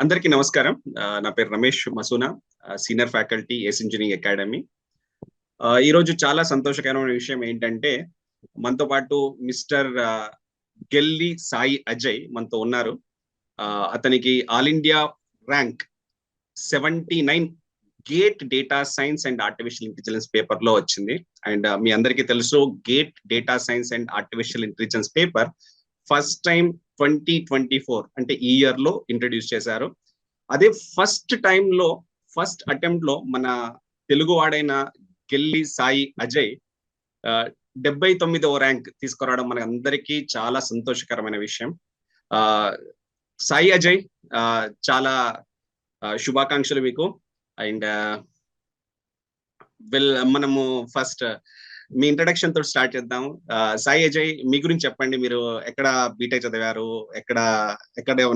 అందరికీ నమస్కారం. నా పేరు రమేష్ మసూనా, సీనియర్ ఫ్యాకల్టీ ఏస్ ఇంజనీరింగ్ అకాడమీ. ఈరోజు చాలా సంతోషకరమైన విషయం ఏంటంటే, మనతో పాటు మిస్టర్ గెల్లి సాయి అజయ్ మనతో ఉన్నారు. అతనికి all India rank 79 gate data science and artificial intelligence paper లో వచ్చింది. అండ్ మీ అందరికీ తెలుసు, gate data science and artificial intelligence paper first time 2024 అంటే ఈ ఇయర్ లో ఇంట్రడ్యూస్ చేశారు. అదే ఫస్ట్ టైం లో ఫస్ట్ అటెంప్ట్ లో మన తెలుగు వాడైన గెల్లి సాయి అజయ్ 79వ ర్యాంక్ తీసుకురావడం మన అందరికీ చాలా సంతోషకరమైన విషయం. సాయి అజయ్, చాలా శుభాకాంక్షలు మీకు. అండ్ మనము ఫస్ట్ మీ ఇంట్రడక్షన్ తో స్టార్ట్ చేద్దాం. సాయి అజయ్, మీ గురించి చెప్పండి. మీరు ఎక్కడ బీటెక్ చదివారు, ఎక్కడ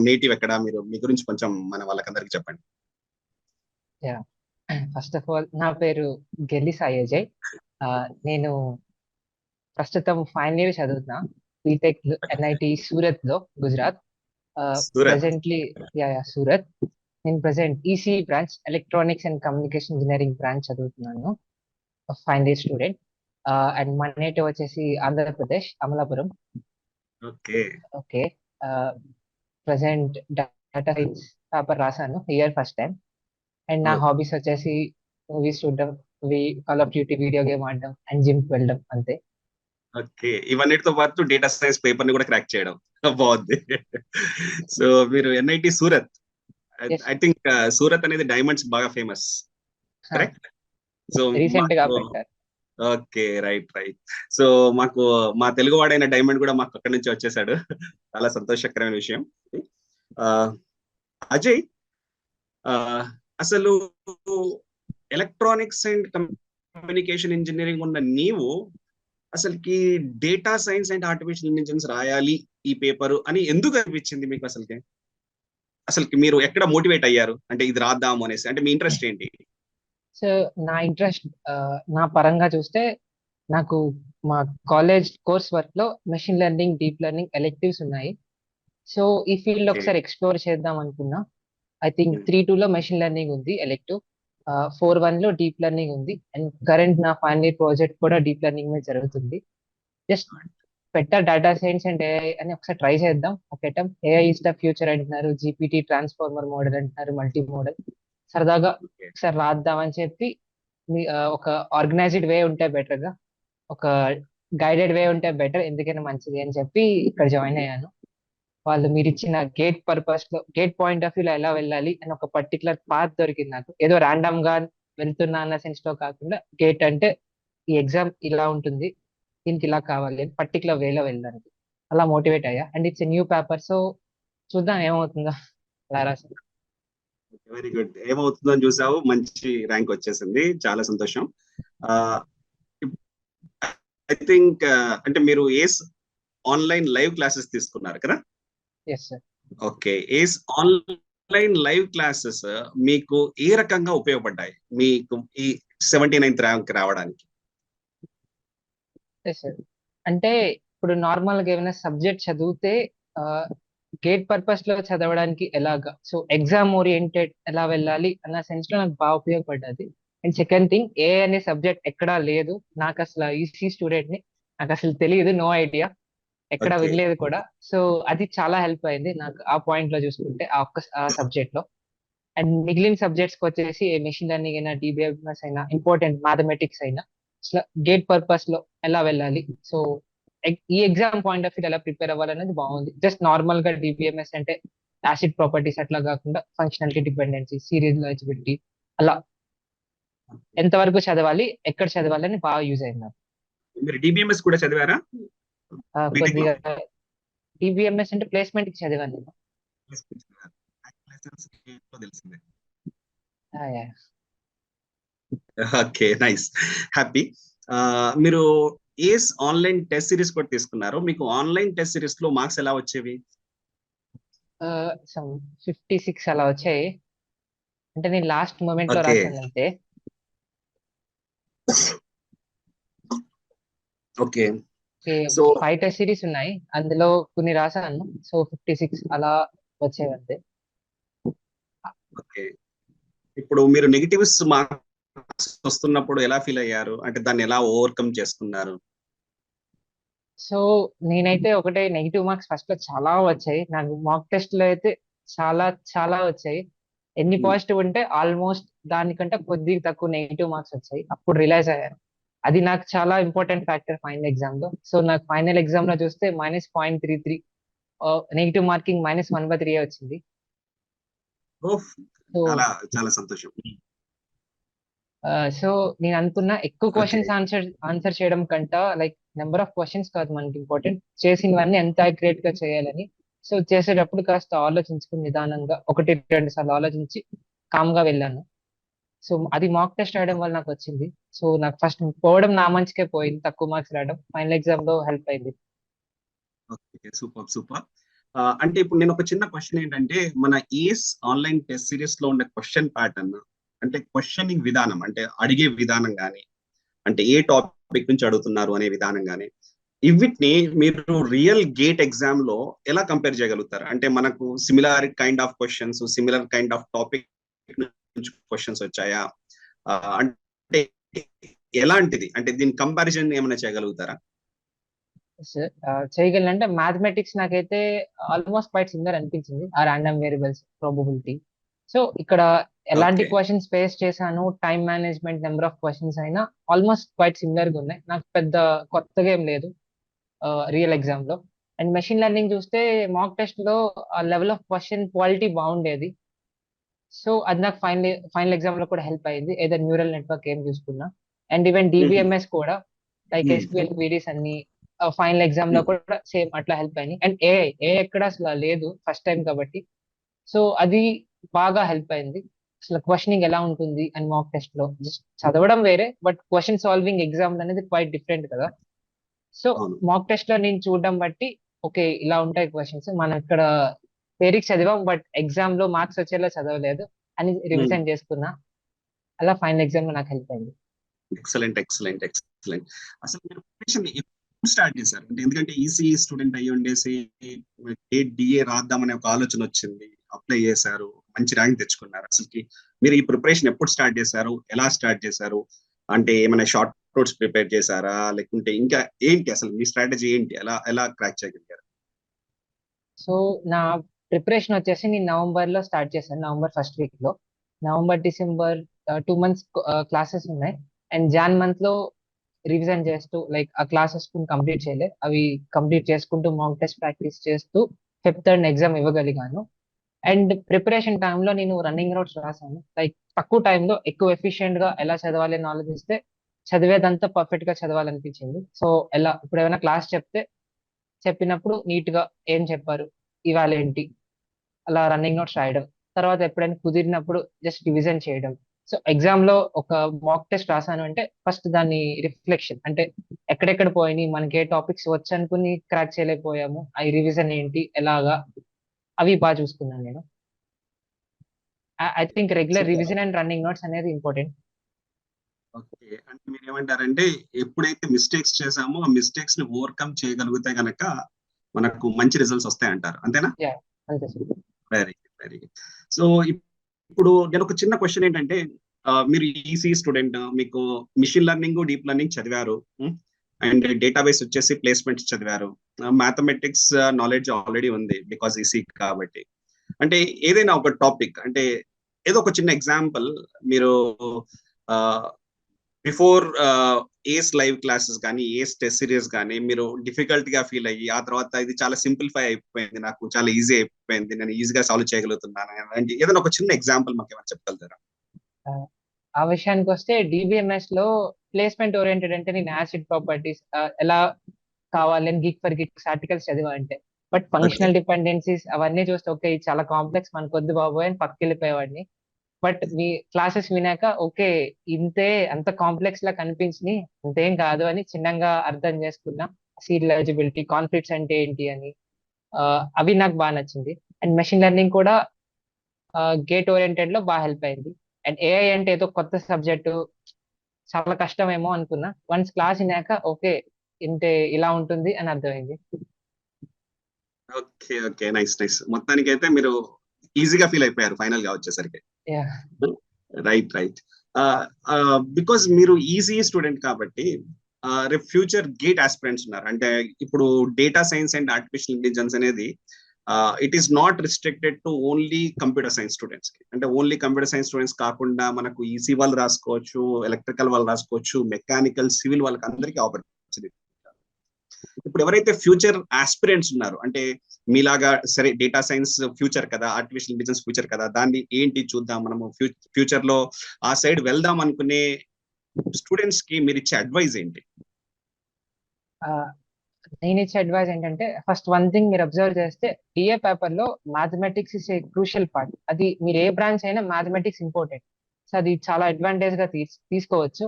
నేటివ్ ఎక్కడ, మీరు మీ గురించి కొంచెం మన వాళ్ళకందరికి చెప్పండి. ఫస్ట్ ఆఫ్ ఆల్, నా పేరు గెల్లి సాయి అజయ్. నేను ప్రస్తుతం ఫైనల్ ఇయర్ చదువుతున్నా, బీటెక్ ఎన్ఐటి సూరత్ లో, గుజరాత్. ప్రెసెంట్లీ సూరత్. నేను present EC branch, electronics and communication engineering branch చదువుతున్నాను, ఫైనల్ ఇయర్ స్టూడెంట్. అండ్ మా నేటివ్ వచ్చేసి Andhra Pradesh, Amalapuram. Okay. Present data science paper రాశాను, ఇయర్ ఫస్ట్ టైం. అండ్ నా హాబీస్ వచ్చేసి మూవీస్ చూడడం, call of duty video game ఆడడం అండ్ జిమ్ కి వెళ్ళడం, అంతే. ఓకే, ఇవన్నిటితో పాటు డేటా సైన్స్ పేపర్ ని కూడా క్రాక్ చేయడం బాగుంది. సో మీరు NIT Surat, I think Surat అనేది డైమండ్స్ బాగా ఫేమస్, కరెక్ట్? సో రీసెంట్ గా పెట్టారు. Okay, right. సో మాకు మా తెలుగు వాడైన డైమండ్ కూడా మాకు అక్కడి నుంచి వచ్చేసాడు. చాలా సంతోషకరమైన విషయం. అజయ్, అసలు ఎలక్ట్రానిక్స్ అండ్ కమ్యూనికేషన్ ఇంజనీరింగ్ ఉన్న నీవు అసలుకి data science and artificial intelligence రాయాలి ఈ పేపర్ అని ఎందుకు అనిపించింది మీకు? అసలుకి మీరు ఎక్కడ మోటివేట్ అయ్యారు అంటే ఇది రాద్దాము అనేసి? అంటే మీ ఇంట్రెస్ట్ ఏంటి? సో నా ఇంట్రెస్ట్, నా పరంగా చూస్తే, నాకు మా కాలేజ్ కోర్స్ వర్క్ లో machine learning, deep learning electives ఉన్నాయి. సో ఈ ఫీల్డ్ ఒకసారి ఎక్స్ప్లోర్ చేద్దాం అనుకున్నా. ఐ థింక్ 3-2 లో మెషిన్ లెర్నింగ్ ఉంది ఎలెక్టివ్, 4-1 లో డీప్ లెర్నింగ్ ఉంది. అండ్ కరెంట్ నా ఫైనల్ ఇయర్ ప్రాజెక్ట్ కూడా డీప్ లెర్నింగ్ మీద జరుగుతుంది. Just data science and AI అని ఒకసారి ట్రై చేద్దాం. ఏఐ ఇస్ ద ఫ్యూచర్ అంటున్నారు, జీపీటీ ట్రాన్స్ఫార్మర్ మోడల్ అంటున్నారు, మల్టీ మోడల్. సరదాగా ఒకసారి రాద్దామని చెప్పి, ఒక ఆర్గనైజ్డ్ వే ఉంటే బెటర్ గా, ఒక గైడెడ్ వే ఉంటే బెటర్, ఎందుకైనా మంచిది అని చెప్పి ఇక్కడ జాయిన్ అయ్యాను. వాళ్ళు మీరు ఇచ్చిన గేట్ పర్పస్ లో, గేట్ పాయింట్ ఆఫ్ వ్యూ లో ఎలా వెళ్ళాలి అని ఒక పర్టికులర్ పాత్ దొరికింది నాకు. ఏదో ర్యాండమ్ గా వెళ్తున్నా అన్న సెన్స్ లో కాకుండా, గేట్ అంటే ఈ ఎగ్జామ్ ఇలా ఉంటుంది, దీనికి ఇలా కావాలి, పర్టికులర్ వేలో వెళ్ళడానికి అలా మోటివేట్ అయ్యా. And it's new paper, so చూద్దాం ఏమవుతుందో. అలా రాసాను. Very good. ఏమవుతుందని చూసావు, మంచి ర్యాంక్ వచ్చేసింది, చాలా సంతోషం. ఐ థింక్ అంటే మీరు ఏస్ ఆన్లైన్ లైవ్ క్లాసెస్ తీసుకున్నారు కదా? Yes sir. ఓకే, ఏస్ ఆన్లైన్ లైవ్ క్లాసెస్ మీకు ఏ రకంగా ఉపయోగపడ్డాయి మీకు ఈ 79th ర్యాంక్ రావడానికి? సార్, అంటే ఇప్పుడు నార్మల్ గా ఏమైనా సబ్జెక్ట్ చదివితే గేట్ పర్పస్ లో చదవడానికి ఎలాగా, సో ఎగ్జామ్ ఓరియంటెడ్ ఎలా వెళ్ళాలి అన్న సెన్స్ లో నాకు బాగా ఉపయోగపడ్డది. అండ్ సెకండ్ థింగ్, ఏ అనే సబ్జెక్ట్ ఎక్కడా లేదు. నాకు అసలు ఈసీ స్టూడెంట్ ని, నాకు అసలు తెలియదు, నో ఐడియా, ఎక్కడ వినలేదు కూడా. సో అది చాలా హెల్ప్ అయింది నాకు ఆ పాయింట్ లో చూసుకుంటే, ఆ సబ్జెక్ట్ లో. అండ్ మిగిలిన సబ్జెక్ట్స్ కి వచ్చేసి మెషిన్ లెర్నింగ్ అయినా, డిబిఎంఎస్ అయినా, ఇంపార్టెంట్ మ్యాథమెటిక్స్ అయినా, గేట్ పర్పస్ లో ఎలా వెళ్ళాలి, సో ఈ ఎగ్జామ్ పాయింట్ ఆఫ్ వ్యూ ఎలా ప్రిపేర్ అవ్వాలనేది బాగుంది. జస్ట్ నార్మల్ గా డిబిఎంఎస్ అంటే యాసిడ్ ప్రాపర్టీస్ అట్లా కాకుండా, ఫంక్షనాలిటీ డిపెండెన్సీ, సీరియలైజబిలిటీ, అలా ఎంతవరకు చదవాలి, ఎక్కడ చదవాలి అని బాగా యూజ్ అయింది నాకు. మీరు డిబిఎంఎస్ కూడా చదివారా? కొద్దిగా డిబిఎంఎస్ అంటే ప్లేస్మెంట్ కి చదివాను నేను. Okay, nice, happy. మీరు ఏస్ ఆన్లైన్ టెస్ట్ సిరీస్ కూడా తీసుకున్నారు. మీకు ఆన్లైన్ టెస్ట్ సిరీస్ లో మార్క్స్ ఎలా వచ్చేవి? 56 అలా వచ్చాయి. అంటే నేను లాస్ట్ మూమెంట్ లో రాశాను అంతే. ఓకే, సో 5 టెస్ట్ సిరీస్ ఉన్నాయి, అందులో కొన్ని రాశాను, సో 56 అలా వచ్చేవి అంతే. ఓకే. ఇప్పుడు మీరు నెగెటివ్స్ మార్క్స్ వస్తున్నప్పుడు ఎలా ఫీల్ అయ్యారు? అంటే దాన్ని ఎలా ఓవర్‌కమ్ చేసుకున్నారు? సో నేనైతే ఒకటే నెగిటివ్ మార్క్స్ ఫస్ట్ లో చాలా వచ్చాయి. నాకు మాక్ టెస్ట్ లో అయితే చాలా చాలా వచ్చాయి. ఎన్ని హ్మ్. పాజిటివ్ ఉంటే ఆల్మోస్ట్ దానికంటే కొద్దిగా తక్కువ నెగిటివ్ మార్క్స్ వచ్చాయి. అప్పుడు రియలైజ్ అయ్యాను. అది నాకు చాలా ఇంపార్టెంట్ ఫ్యాక్టర్ ఫైనల్ ఎగ్జామ్ లో. సో నాకు ఫైనల్ ఎగ్జామ్ లో చూస్తే -0.33 నెగిటివ్ మార్కింగ్ -1/3 వచ్చింది. ఓహ్! సో చాలా చాలా సంతోషం. హ్మ్. సో నేను అనుకున్న ఎక్కువ ఓకే. క్వశ్చన్స్ ఆన్సర్ చేయడం కంట లైక్ నెంబర్ ఆఫ్ క్వశ్చన్స్ కాదు మనకి ఇంపార్టెంట్, చేసినవన్నీ ఎంత అక్యురేట్ గా చేయాలని. సో చేసేటప్పుడు కాస్త ఆలోచించుకుని నిదానంగా ఒకటి రెండు సార్లు ఆలోచించి కామ్ గా వెళ్ళాను. సో అది మాక్ టెస్ట్ రాయడం వల్ల నాకు వచ్చింది. సో నాకు ఫస్ట్ పోవడం నా మంచికే పోయింది, తక్కువ మార్క్స్ రావడం ఫైనల్ ఎగ్జామ్ లో హెల్ప్ అయింది. ఓకే. సూపర్. సూపర్. అంటే ఇప్పుడు నేను ఒక చిన్న క్వెషన్ ఏంటంటే, మన ఏస్ ఆన్‌లైన్ టెస్ట్ సీరీస్‌లో ఉండే క్వెషన్ ప్యాటర్న్ అంటే క్వెషనింగ్ విధానం అంటే అడిగే విధానం గాని, అంటే ఏ టాపిక్ నుంచి అడుగుతున్నారు అనే విధానం గాని, ఇవిటిని మీరు రియల్ గేట్ ఎగ్జామ్‌లో ఎలా కంపేర్ చేయగలుగుతారు? అంటే మనకు similar kind of questions, similar kind of topic నుంచి క్వెషన్స్ వచ్చాయా? అంటే ఎలాంటిది? అంటే దీని కంపారిజన్ ఏమైనా చేయగలుగుతారా? చేయగలను అంటే మ్యాథమెటిక్స్ నాకైతే ఆల్మోస్ట్ క్వైట్ సిమిలర్ అనిపించింది, ఆ ర్యాండమ్ వేరియబుల్స్ ప్రాబబిలిటీ. సో ఇక్కడ ఎలాంటి ఓకే. క్వశ్చన్స్ ఫేస్ చేశాను, time management, number of questions అయినా ఆల్మోస్ట్ క్వైట్ సిమిలర్ గా ఉన్నాయి. నాకు పెద్ద కొత్తగా ఏం లేదు రియల్ ఎగ్జామ్ లో. అండ్ మెషిన్ లెర్నింగ్ చూస్తే మాక్ టెస్ట్ లో ఆ లెవెల్ ఆఫ్ క్వశ్చన్ క్వాలిటీ బాగుండేది. సో అది నాకు ఫైనల్ ఎగ్జామ్ లో కూడా హెల్ప్ అయింది, ఏదో న్యూరల్ నెట్వర్క్ ఏం చూసుకున్నా. అండ్ ఈవెన్ హుహు. డిబిఎంఎస్ కూడా లైక్ హ్మ్. ఎస్క్యూఎల్ క్వీరీస్ అన్ని ఫైనల్ ఎగ్జామ్ లో హ్మ్. కూడా సేమ్ అట్లా హెల్ప్ అయినాయి. అండ్ ఏ ఎక్కడ అసలు లేదు ఫస్ట్ టైం కాబట్టి. సో అది బాగా హెల్ప్ అయింది. అసలు క్వశ్చనింగ్ ఎలా ఉంటుంది అని మాక్ టెస్ట్ లో జస్ట్ చదవడం వేరే, బట్ క్వశ్చన్ సాల్వింగ్ ఎగ్జామ్ అనేది క్వైట్ డిఫరెంట్ కదా. సో అవును. మాక్ టెస్ట్ లో నేను చూడడం బట్టి ఓకే ఇలా ఉంటాయి క్వశ్చన్స్, మనం ఇక్కడ థియరీకి చదివాం బట్ ఎగ్జామ్ లో మార్క్స్ వచ్చేలా చదవలేదు అని హ్మ్. రివిజన్ చేసుకున్నా. అలా ఫైనల్ ఎగ్జామ్ లో నాకు హెల్ప్ అయింది. ఎక్సలెంట్. ఎక్సలెంట్. ఎక్సలెంట్. అసలు మీరు ప్రిపరేషన్ ఎప్పుడు స్టార్ట్ చేశారు? అంటే ఎందుకంటే ఈసీఈ స్టూడెంట్ అయ్యుండేసి గేట్ డీఏ రాద్దామనే ఒక ఆలోచన వచ్చింది. అప్లై చేశారు. మంచి ర్యాంక్ తెచ్చుకున్నారు. అసలుకి మీరు ఈ ప్రిపరేషన్ ఎప్పుడు స్టార్ట్ చేశారు? ఎలా స్టార్ట్ చేశారు? అంటే ఏమైనా షార్ట్ నోట్స్ ప్రిపేర్ చేశారా? లేకుంటే ఇంకా ఏంటి అసలు మీ స్ట్రాటజీ ఏంటి? ఎలా ఎలా క్రాక్ చేయగలిగారు? సో నా ప్రిపరేషన్ వచ్చేసి నేను నవంబర్ లో స్టార్ట్ చేశాను, నవంబర్ ఫస్ట్ వీక్ లో. నవంబర్ డిసెంబర్ 2 months క్లాసెస్ ఉన్నాయి. అండ్ జాన్ మంత్ లో రివిజన్ చేస్తూ లైక్ ఆ క్లాసెస్ కంప్లీట్ చేయలే, అవి కంప్లీట్ చేసుకుంటూ మాక్ టెస్ట్ ప్రాక్టీస్ చేస్తూ ఫిఫ్త్ థర్డ్ ఎగ్జామ్ ఇవ్వగలిగాను. అండ్ ప్రిపరేషన్ టైంలో నేను రన్నింగ్ నోట్స్ రాసాను, లైక్ తక్కువ టైంలో ఎక్కువ ఎఫిషియెంట్ గా ఎలా చదవాలి అని ఆలోచిస్తే చదివేదంతా పర్ఫెక్ట్ గా చదవాలనిపించింది. సో ఎలా ఇప్పుడు ఏమైనా క్లాస్ చెప్తే చెప్పినప్పుడు నీట్ గా ఏం చెప్పారు, ఇవాళ ఏంటి, అలా రన్నింగ్ నోట్స్ రాయడం. తర్వాత ఎప్పుడైనా కుదిరినప్పుడు జస్ట్ రివిజన్ చేయడం. సో ఎగ్జామ్ లో ఒక మాక్ టెస్ట్ రాసాను అంటే ఫస్ట్ దాన్ని రిఫ్లెక్షన్ అంటే ఎక్కడెక్కడ పోయినాయి, మనకి ఏ టాపిక్స్ వచ్చు అనుకుని క్రాక్ చేయలేకపోయాము, అవి రివిజన్ ఏంటి ఎలాగా, అవి బాగా చూసుకున్నాను నేను. I think regular super. Revision and running notes అనేది ఇంపార్టెంట్. ఓకే. అంటే మీరేమంటారంటే ఎప్పుడైతే మిస్టేక్స్ చేసామో ఆ మిస్టేక్స్ ని ఓవర్‌కమ్ చేయగలిగితే గనక మనకు మంచి రిజల్ట్స్ వస్తాయంటారు. అంతేనా? యా, అంతే sir. Very good. Very good. So ఇప్పుడు నేను ఒక చిన్న క్వెషన్ ఏంటంటే మీరు ఈసీఈ స్టూడెంట్ మీకు మెషిన్ లెర్నింగ్, డీప్ లెర్నింగ్ చదివారు. అండ్ డేటాబేస్ వచ్చేసి ప్లేస్‌మెంట్స్ చదివారు. మ్యాథమెటిక్స్ నాలెడ్జ్ ఆల్రెడీ ఉంది బికాజ్ ఈసీఈ కాబట్టి. అంటే ఏదైనా ఒక టాపిక్ అంటే ఏదో ఒక చిన్న ఎగ్జాంపుల్ మీరు ఆహ్, బిఫోర్ ఏస్ లైవ్ క్లాసెస్ గానీ, ఏస్ టెస్ట్ సీరీస్ గానీ మీరు డిఫికల్ట్ గా ఫీల్ అయ్యి, ఆ తర్వాత ఇది చాలా సింప్లిఫై అయిపోయింది. నాకు చాలా ఈజీ అయిపోయింది. నేను ఈజీగా సాల్వ్ చేయగలుగుతున్నాను. అలాంటి ఏదైనా ఒక చిన్న ఎగ్జాంపుల్ మాకేమైనా చెప్పగలుగుతారా? ఆ ఆ విషయానికి వస్తే డిబిఎంఎస్ లో ప్లేస్మెంట్ ఓరియంటెడ్ అంటే నేను యాసిడ్ ప్రాపర్టీస్ ఎలా కావాలి అని గిక్ ఫర్ గిక్స్ ఆర్టికల్స్ చదివా అంటే. But okay. ఫంక్షనల్ డిపెండెన్సీస్ అవన్నీ చూస్తే ఓకే ఇది చాలా కాంప్లెక్స్, మనకు వద్దు బాబోయ్ అని పక్కకి వెళ్ళిపోయేవాడిని. బట్ మీ క్లాసెస్ వినాక ఓకే ఇంతే, అంత కాంప్లెక్స్ లా కనిపించి ఇంతేం కాదు అని చిన్నగా అర్థం చేసుకున్నా. సీరియల్ ఎలిజిబిలిటీ, కాన్ఫ్లిక్ట్స్ అంటే ఏంటి అని అవి నాకు బాగా నచ్చింది. అండ్ మెషిన్ లెర్నింగ్ కూడా గేట్ ఓరియంటెడ్ లో బాగా హెల్ప్ అయింది. అండ్ ఏఐ అంటే ఏదో కొత్త సబ్జెక్టు, చాలా కష్టమేమో అనుకున్నా. వన్స్ క్లాస్ వినాక ఓకే ఇంతే ఇలా ఉంటుంది అని అర్థమైంది. ఓకే. ఓకే. నైస్. నైస్. మొత్తానికైతే మీరు ఈజీగా ఫీల్ అయిపోయారు ఫైనల్ గా వచ్చేసరికి. Yeah right. బికాస్ మీరు ఈజీ స్టూడెంట్ కాబట్టి రేపు ఫ్యూచర్ గేట్ ఆస్పిరెంట్స్ ఉన్నారు. అంటే ఇప్పుడు data science and artificial intelligence అనేది it is not restricted to only computer science students కి. అంటే ఓన్లీ కంప్యూటర్ సైన్స్ స్టూడెంట్స్ కాకుండా మనకు ఈసీ వాళ్ళు రాసుకోవచ్చు, ఎలక్ట్రికల్ వాళ్ళు రాసుకోవచ్చు, మెకానికల్, సివిల్ వాళ్ళకి అందరికీ ఆపర్చునిటీ. ఇప్పుడు ఎవరైతే ఫ్యూచర్ ఆస్పిరెంట్స్ ఉన్నారు, అంటే మీలాగా సరే డేటా సైన్స్ ఫ్యూచర్ కదా, ఆర్టిఫిషియల్ ఇంటెలిజెన్స్ ఫ్యూచర్ కదా, దాన్ని ఏంటి చూద్దాం మనము ఫ్యూచర్ లో ఆ సైడ్ వెళ్దాం అనుకునే స్టూడెంట్స్ కి మీరు ఇచ్చే అడ్వైజ్ ఏంటి? నేను ఇచ్చే అడ్వైస్ ఏంటంటే, ఫస్ట్ వన్ థింగ్ మీరు అబ్జర్వ్ చేస్తే డిఏ పేపర్ లో mathematics is a crucial part. అది మీరు ఏ బ్రాంచ్ అయినా మ్యాథమెటిక్స్ ఇంపార్టెంట్. సో అది చాలా అడ్వాంటేజ్ గా తీసుకోవచ్చు.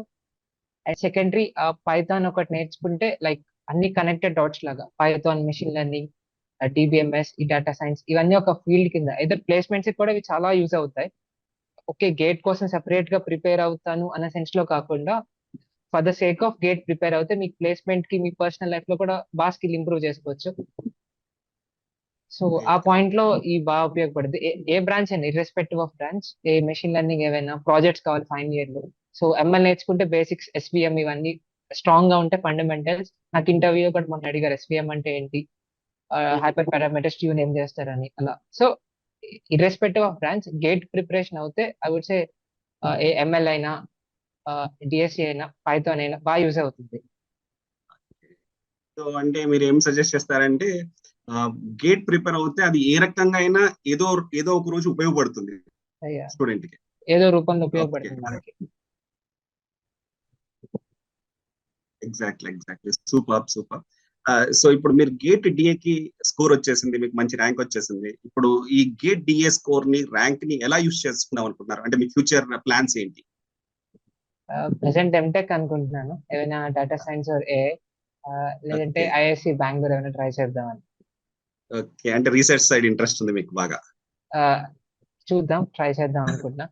అండ్ సెకండరీ పైథాన్ ఒకటి నేర్చుకుంటే లైక్ అన్ని కనెక్టెడ్ డాట్స్ లాగా, పైథాన్, మెషిన్ లెర్నింగ్, డిబిఎంఎస్, ఈ డేటా సైన్స్, ఇవన్నీ ఒక ఫీల్డ్ కింద ఇద్దరు ప్లేస్మెంట్స్ కూడా ఇవి చాలా యూజ్ అవుతాయి. ఓకే, గేట్ కోసం సెపరేట్ గా ప్రిపేర్ అవుతాను అన్న సెన్స్ లో కాకుండా, for the sake of gate prepare అవుతే మీకు ప్లేస్మెంట్ కి, మీ పర్సనల్ లైఫ్ లో కూడా బాగా స్కిల్ ఇంప్రూవ్ చేసుకోవచ్చు. సో ఆ పాయింట్ లో ఈ బాగా ఉపయోగపడుతుంది. ఏ బ్రాంచ్ అయినా, irrespective of branch, A machine learning ఏవైనా ప్రాజెక్ట్స్ కావాలి ఫైనల్ ఇయర్ లో. సో ఎంఎల్ నేర్చుకుంటే బేసిక్స్, ఎస్విఎం ఇవన్నీ స్ట్రాంగ్ గా ఉంటే ఫండమెంటల్స్. నాకు ఇంటర్వ్యూ కూడా మొన్న అడిగారు ఎస్విఎం అంటే ఏంటి, హైపర్ పారామీటర్స్ ట్యూన్ ఏం చేస్తారని అలా. So irrespective of branch GATE preparation అవుతే ఐ వుడ్ సే ఏ ఎంఎల్ అయినా, డిఎస్సి అయినా, పైథాన్ అయినా బాగా యూజ్ అవుతుంది. సో అంటే మీరు ఏం సజెస్ట్ చేస్తారంటే గేట్ ప్రిపేర్ అవుతే అది ఏ రకంగా అయినా ఏదో ఏదో ఒక రోజు ఉపయోగపడుతుంది అయ్యా, స్టూడెంట్ కి. ఏదో రూపంలో ఉపయోగపడుతుంది మనకి. Exactly super. సో ఇప్పుడు మీరు గేట్ డిఏకి స్కోర్ వచ్చేసింది, మీకు మంచి ర్యాంక్ వచ్చేసింది. ఇప్పుడు ఈ గేట్ డిఏ స్కోర్ ని, ర్యాంక్ ని ఎలా యూస్ చేసుకుందాం అనుకుంటున్నారు? అంటే మీ ఫ్యూచర్ ప్లాన్స్ ఏంటి? ప్రెసెంట్ ఎంటెక్ అనుకుంటున్నాను, ఏమైనా డేటా సైన్స్ ఆర్ ఏఐ, లేదంటే ఓకే. ఐఐసి బెంగళూరు ఏమైనా ట్రై చేద్దామని. ఓకే, అంటే రీసెర్చ్ సైడ్ ఇంట్రెస్ట్ ఉంది మీకు బాగా. చూద్దాం, ట్రై చేద్దాం అనుకుంటున్నా.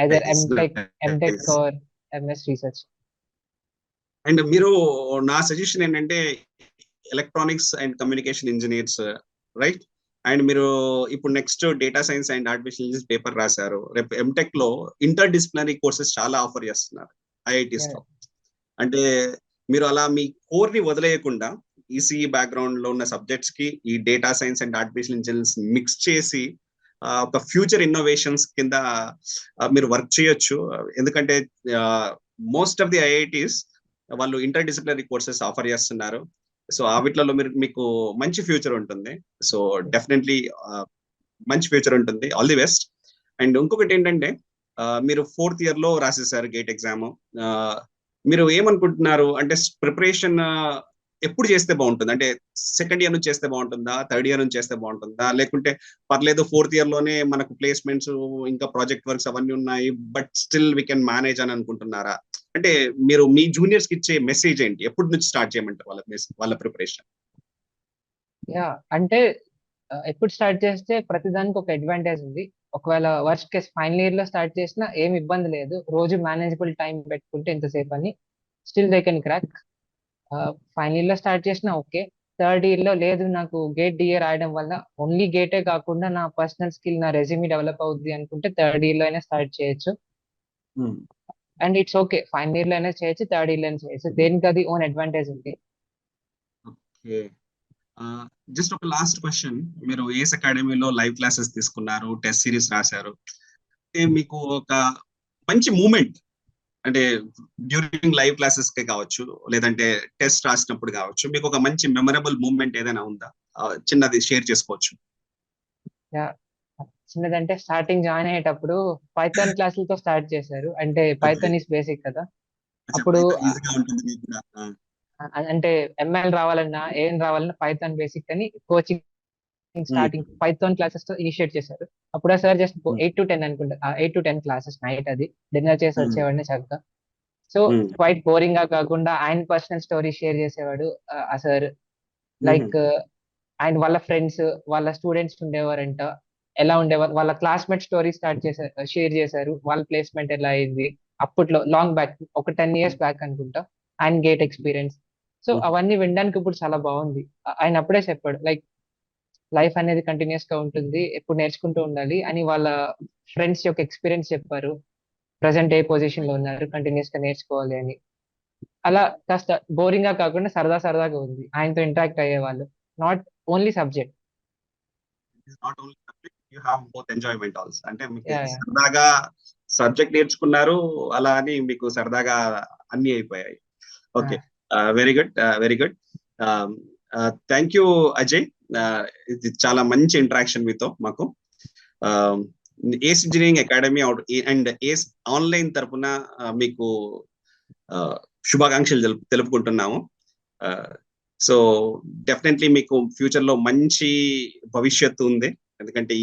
Either MTech or MS research. And మీరు, నా సజెషన్ ఏంటంటే electronics and communication engineers, right? And మీరు ఇప్పుడు next data science and artificial intelligence paper రాశారు, రేపు ఎంటెక్ లో ఇంటర్ డిసిప్లినరీ కోర్సెస్ చాలా ఆఫర్ చేస్తున్నారు ఐఐటీస్ లో. అంటే మీరు అలా మీ కోర్ ని వదిలేయకుండా ఈసీఈ బ్యాక్గ్రౌండ్ లో ఉన్న సబ్జెక్ట్స్ కి ఈ data science and artificial intelligence mix చేసి ఒక ఫ్యూచర్ ఇన్నోవేషన్స్ కింద మీరు వర్క్ చేయొచ్చు. ఎందుకంటే మోస్ట్ ఆఫ్ ది ఐఐటీస్ వాళ్ళు ఇంటర్ డిసిప్లినరీ కోర్సెస్ ఆఫర్ చేస్తున్నారు. సో ఆ వీటిలలో మీకు మంచి ఫ్యూచర్ ఉంటుంది. సో డెఫినెట్లీ మంచి ఫ్యూచర్ ఉంటుంది. All the best. అండ్ ఇంకొకటి ఏంటంటే మీరు 4th ఇయర్ లో రాసేసారు గేట్ ఎగ్జామ్. మీరు ఏమనుకుంటున్నారు అంటే ప్రిపరేషన్ ఎప్పుడు చేస్తే బాగుంటుంది? అంటే సెకండ్ ఇయర్ నుంచి చేస్తే బాగుంటుందా, థర్డ్ ఇయర్ నుంచి చేస్తే బాగుంటుందా, లేకుంటే పర్లేదు 4th ఇయర్ లోనే మనకు ప్లేస్మెంట్స్ ఇంకా ప్రాజెక్ట్ వర్క్స్ అవన్నీ ఉన్నాయి but still we can manage అని అనుకుంటున్నారా? అంటే మీరు మీ జూనియర్స్ కి ఇచ్చే మెసేజ్ ఏంటి? ఎప్పటి నుంచి స్టార్ట్ చేయమంటారు వాళ్ళ ప్రిపరేషన్? యా, అంటే ఎప్పుడు స్టార్ట్ చేస్తే ప్రతిదానికి ఒక అడ్వాంటేజ్ ఉంది. ఒకవేళ వర్స్ట్ కేస్ ఫైనల్ ఇయర్ లో స్టార్ట్ చేసినా ఏం ఇబ్బంది లేదు, రోజు మేనేజబుల్ టైం పెట్టుకుంటే ఇంతసేపు అని still they can crack. Final year లో స్టార్ట్ చేసినా ఓకే. థర్డ్ ఇయర్ లో లేదు, నాకు గేట్ డిఏ రాయడం వల్ల ఓన్లీ గేటే కాకుండా నా పర్సనల్ స్కిల్, నా రెజ్యూమ్ డెవలప్ అవుద్ది అనుకుంటే థర్డ్ ఇయర్ లో అయినా స్టార్ట్ చేయొచ్చు. And it's okay, final year లో అయినా చేయొచ్చు, థర్డ్ ఇయర్ లో అయినా చేయొచ్చు, దేనికి అది ఓన్ అడ్వాంటేజ్ ఉంది. ఓకే, జస్ట్ ఒక లాస్ట్ క్వశ్చన్. మీరు ఏస్ అకాడమీలో లైవ్ క్లాసెస్ తీసుకున్నారు, టెస్ట్ సిరీస్ రాశారు, మీకు ఒక మంచి మూమెంట్ అంటే డ్యూరింగ్ లైవ్ క్లాసెస్ కి కావచ్చు, లేదంటే టెస్ట్ రాసినప్పుడు కావచ్చు, మీకు ఒక మంచి మెమరబుల్ మూమెంట్ ఏదైనా ఉందా? చిన్నది షేర్ చేసుకోవచ్చు. చిన్నదంటే స్టార్టింగ్ జాయిన్ అయ్యేటప్పుడు పైథాన్ క్లాసులతో స్టార్ట్ చేశారు. అంటే పైథాన్ ఇస్ బేసిక్ కదా. అప్పుడు అంటే ఎంఎల్ రావాలన్నా, ఏం రావాలన్నా పైథాన్ బేసిక్ అని కోచింగ్ స్టార్టింగ్ పైథాన్ క్లాసెస్ తో ఇనిషియేట్ చేశారు. అప్పుడు సార్ జస్ట్ 8 to 10 అనుకుంటా, 8 to 10 క్లాసెస్ నైట్, అది డిన్నర్ చేసి వచ్చేవాడిని చక్కగా. సో క్వైట్ బోరింగ్ గా కాకుండా ఆయన పర్సనల్ స్టోరీ షేర్ చేసేవాడు ఆ సార్. లైక్ ఆయన వాళ్ళ ఫ్రెండ్స్, వాళ్ళ స్టూడెంట్స్ ఉండేవారంట, ఎలా ఉండేవారు, వాళ్ళ క్లాస్మేట్ స్టోరీ షేర్ చేశారు, వాళ్ళ ప్లేస్మెంట్ ఎలా అయింది అప్పట్లో, లాంగ్ బ్యాక్, ఒక 10 years బ్యాక్ అనుకుంటా, ఆయన గేట్ ఎక్స్పీరియన్స్. సో అవన్నీ వినడానికి ఇప్పుడు చాలా బాగుంది. ఆయన అప్పుడే చెప్పాడు లైక్ లైఫ్ అనేది కంటిన్యూస్ గా ఉంటుంది, ఎప్పుడు నేర్చుకుంటూ ఉండాలి అని వాళ్ళ ఫ్రెండ్స్ యొక్క ఎక్స్పీరియన్స్ చెప్పారు. ప్రజెంట్ ఏ పొజిషన్ లో ఉన్నారు, కంటిన్యూస్ గా నేర్చుకోవాలి అని. అలా కాస్త బోరింగ్ గా కాకుండా సరదాగా ఉంది ఆయనతో ఇంటరాక్ట్ అయ్యేవాళ్ళు. Not only subject. Not only subject, you have both enjoyment also. అంటే మీకు యా సరదాగా సబ్జెక్ట్ నేర్చుకున్నారు, అలా అని మీకు సరదాగా అన్ని అయిపోయాయి. Okay, very good, very good. Thank you Ajay. ఇది చాలా మంచి ఇంటరాక్షన్ మీతో మాకు. Ace engineering academy and Ace online తరపున మీకు శుభాకాంక్షలు తెలుపుకుంటున్నాము. సో డెఫినెట్లీ మీకు ఫ్యూచర్ లో మంచి భవిష్యత్తు ఉంది. ఎందుకంటే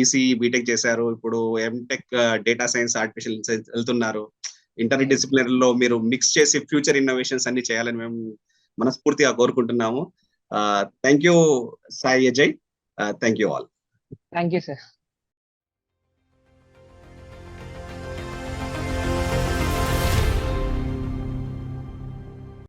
ఈసీ బీటెక్ చేశారు, ఇప్పుడు MTech data science artificial science వెళ్తున్నారు. ఇంటర్ డిసిప్లినరీ లో మీరు మిక్స్ చేసి ఫ్యూచర్ ఇన్నోవేషన్స్ అన్ని చేయాలని మేము మనస్ఫూర్తిగా కోరుకుంటున్నాము. Thank you Sai Ajay. Thank you all. Thank you sir.